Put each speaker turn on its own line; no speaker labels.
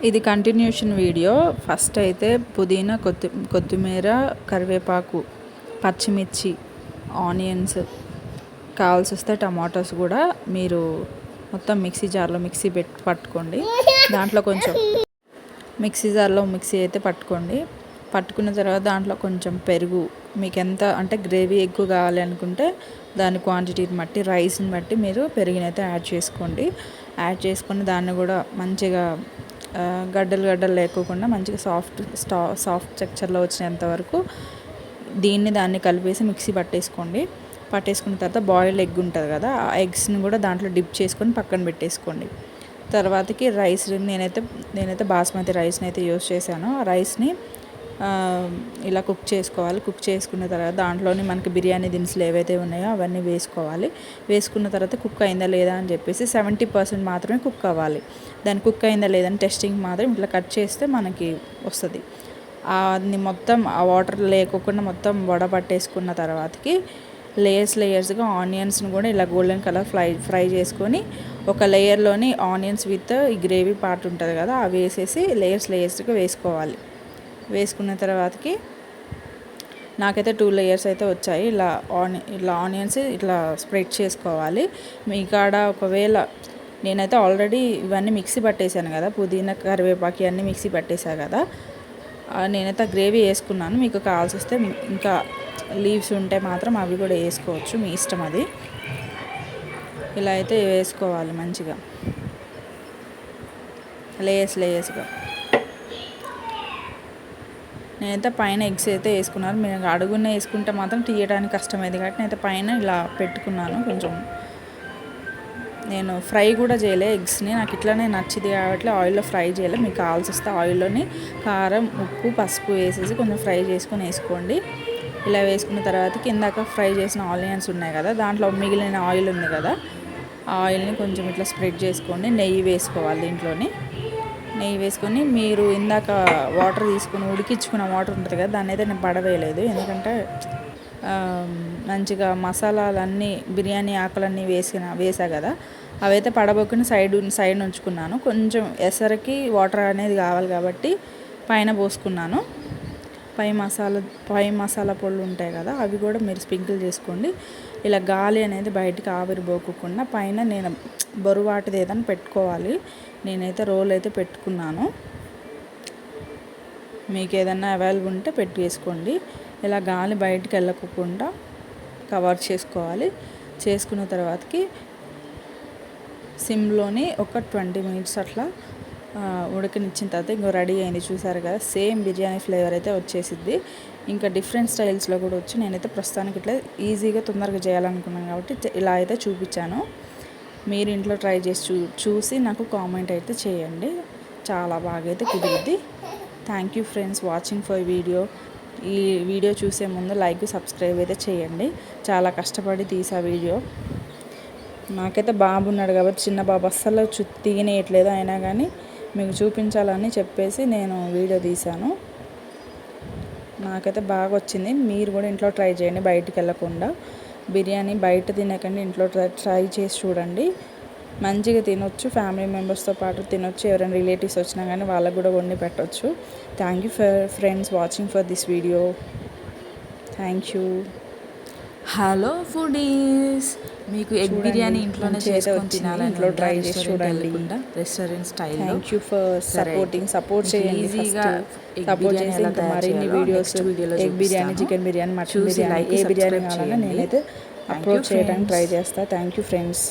ఇది continuation video. First అయితే పుదీనా, కొత్తిమీర, కరివేపాకు, పచ్చిమిర్చి, ఆనియన్స్, కావాల్సి వస్తే టమాటోస్ కూడా మీరు మొత్తం మిక్సీ జార్లో పట్టుకోండి. దాంట్లో కొంచెం మిక్సీ జార్లో అయితే పట్టుకోండి. పట్టుకున్న తర్వాత దాంట్లో కొంచెం పెరుగు, మీకు ఎంత అంటే గ్రేవీ ఎక్కువ కావాలి అనుకుంటే దాని క్వాంటిటీని బట్టి, రైస్ని బట్టి మీరు పెరుగునైతే యాడ్ చేసుకోండి. యాడ్ చేసుకొని దాన్ని కూడా మంచిగా గడ్డలు లేకోకుండా మంచిగా సాఫ్ట్ టెక్స్చర్లో వచ్చినంత వరకు దాన్ని కలిపేసి మిక్సీ పట్టేసుకున్న తర్వాత బాయిల్డ్ ఎగ్ ఉంటుంది కదా, ఆ ఎగ్స్ని కూడా దాంట్లో డిప్ చేసుకొని పక్కన పెట్టేసుకోండి. తర్వాతకి రైస్ నేనైతే బాస్మతి రైస్ని అయితే యూస్ చేశాను. ఆ రైస్ని ఇలా కుక్ చేసుకోవాలి. కుక్ చేసుకున్న తర్వాత దాంట్లోని మనకి బిర్యానీ దినుసులు ఏవైతే ఉన్నాయో అవన్నీ వేసుకోవాలి. వేసుకున్న తర్వాత కుక్ అయిందా లేదా అని చెప్పేసి 70% మాత్రమే కుక్ అవ్వాలి. దాన్ని కుక్ అయిందా లేదని టెస్టింగ్ మాత్రం ఇట్లా కట్ చేస్తే మనకి వస్తుంది. అది మొత్తం ఆ వాటర్ లేకోకుండా మొత్తం వడపట్టేసుకున్న తర్వాతకి లేయర్స్గా ఆనియన్స్ని కూడా ఇలా గోల్డెన్ కలర్ ఫ్రై చేసుకొని ఒక లేయర్లోని ఆనియన్స్ విత్ ఈ గ్రేవీ పార్ట్ ఉంటుంది కదా, అవి వేసేసి లేయర్స్గా వేసుకోవాలి. వేసుకున్న తర్వాతకి నాకైతే 2 లేయర్స్ అయితే వచ్చాయి. ఇలా ఆనియన్స్ ఇట్లా స్ప్రెడ్ చేసుకోవాలి. మీ కాడ ఒకవేళ నేనైతే ఆల్రెడీ ఇవన్నీ మిక్సీ పట్టేశాను కదా, పుదీనా, కరివేపాకు అన్నీ మిక్సీ పట్టేశాను కదా, నేనైతే గ్రేవీ వేసుకున్నాను. మీకు కావాల్సి వస్తే ఇంకా లీవ్స్ ఉంటే మాత్రం అవి కూడా వేసుకోవచ్చు, మీ ఇష్టం అది. ఇలా అయితే వేసుకోవాలి మంచిగా లేయర్స్గా. నేనైతే పైన ఎగ్స్ అయితే వేసుకున్నాను. మీరు అడుగునే వేసుకుంటే మాత్రం తీయడానికి కష్టమైంది కాబట్టి నేనైతే పైన ఇలా పెట్టుకున్నాను. కొంచెం నేను ఫ్రై కూడా చేయలే ఎగ్స్ని, నాకు ఇట్లానే నచ్చింది కాబట్టి ఆయిల్లో ఫ్రై చేయలే. మీకు కావాల్సి వస్తే ఆయిల్లోని కారం, ఉప్పు, పసుపు వేసేసి కొంచెం ఫ్రై చేసుకొని వేసుకోండి. ఇలా వేసుకున్న తర్వాత కిందాక ఫ్రై చేసిన ఆనియన్స్ ఉన్నాయి కదా, దాంట్లో మిగిలిన ఆయిల్ ఉంది కదా, ఆ ఆయిల్ని కొంచెం ఇట్లా స్ప్రెడ్ చేసుకోండి. నెయ్యి వేసుకోవాలి. దీంట్లోని నెయ్యి వేసుకొని మీరు ఇందాక వాటర్ తీసుకుని ఉడికించుకున్న వాటర్ ఉంటుంది కదా, దాన్ని అయితే నేను పడవేయలేదు. ఎందుకంటే మంచిగా మసాలాలన్నీ బిర్యానీ ఆకులన్నీ వేసా కదా, అవైతే పడబోకుండా సైడ్ ఉంచుకున్నాను. కొంచెం ఎసరికి వాటర్ అనేది కావాలి కాబట్టి పైన పోసుకున్నాను. పై మసాలా పొళ్ళు ఉంటాయి కదా, అవి కూడా మీరు స్ప్రింకిల్ చేసుకోండి. ఇలా గాలి అనేది బయటికి ఆవిరిపోకుండా పైన నేను బరువాటిది ఏదైనా పెట్టుకోవాలి. నేనైతే రోల్ అయితే పెట్టుకున్నాను. మీకు ఏదైనా అవైలబుల్ ఉంటే వేసుకోండి. ఇలా గాలి బయటికి వెళ్ళకుండా కవర్ చేసుకోవాలి. చేసుకున్న తర్వాతకి సిమ్లోని ఒక 20 minutes అట్లా ఉడకనిచ్చిన తర్వాత ఇంకో రెడీ అయింది. చూసారు కదా, సేమ్ బిర్యానీ ఫ్లేవర్ అయితే వచ్చేసిద్ది. ఇంకా డిఫరెంట్ స్టైల్స్లో కూడా వచ్చి నేనైతే ప్రస్తుతానికి ఇట్లా ఈజీగా తొందరగా చేయాలనుకున్నాను కాబట్టి ఇలా అయితే చూపించాను. మీరు ఇంట్లో ట్రై చేసి చూసి నాకు కామెంట్ అయితే చేయండి. చాలా బాగా అయితే కుదిరిద్ది. Thank you friends watching for video. ఈ వీడియో చూసే ముందు లైక్, సబ్స్క్రైబ్ అయితే చేయండి. చాలా కష్టపడి తీసా వీడియో. నాకైతే బాబు ఉన్నాడు కాబట్టి చిన్న బాబు అస్సలు తీయనేయట్లేదు, అయినా కానీ మీకు చూపించాలని చెప్పేసి నేను వీడియో తీశాను. నాకైతే బాగా వచ్చింది. మీరు కూడా ఇంట్లో ట్రై చేయండి, బయటికి వెళ్ళకుండా. బిర్యానీ బయట తినకండి, ఇంట్లో ట్రై చేసి చూడండి. మంచిగా తినొచ్చు, ఫ్యామిలీ మెంబర్స్తో పాటు తినొచ్చు. ఎవరైనా రిలేటివ్స్ వచ్చినా కానీ వాళ్ళకు కూడా వండి పెట్టవచ్చు. Thank you friends watching for this video. Thank you.
Hello foodies, మీకు ఎగ్ బిర్యానీ ఇంట్లోనే చేసుకొని తినాలని
ఇంట్లో ట్రై చేసి చూడండి,
restaurant style.
Thank you for support చేయండి. ఈజీగా సపోర్ట్ చేసి ఇంకా మరిన్ని videos egg biryani, chicken biryani, mutton biryani, ఏ బిర్యానీ కావాలన్నా నేనైతే అప్లోడ్ చేయడానికి ట్రై చేస్తాను. Thank you friends.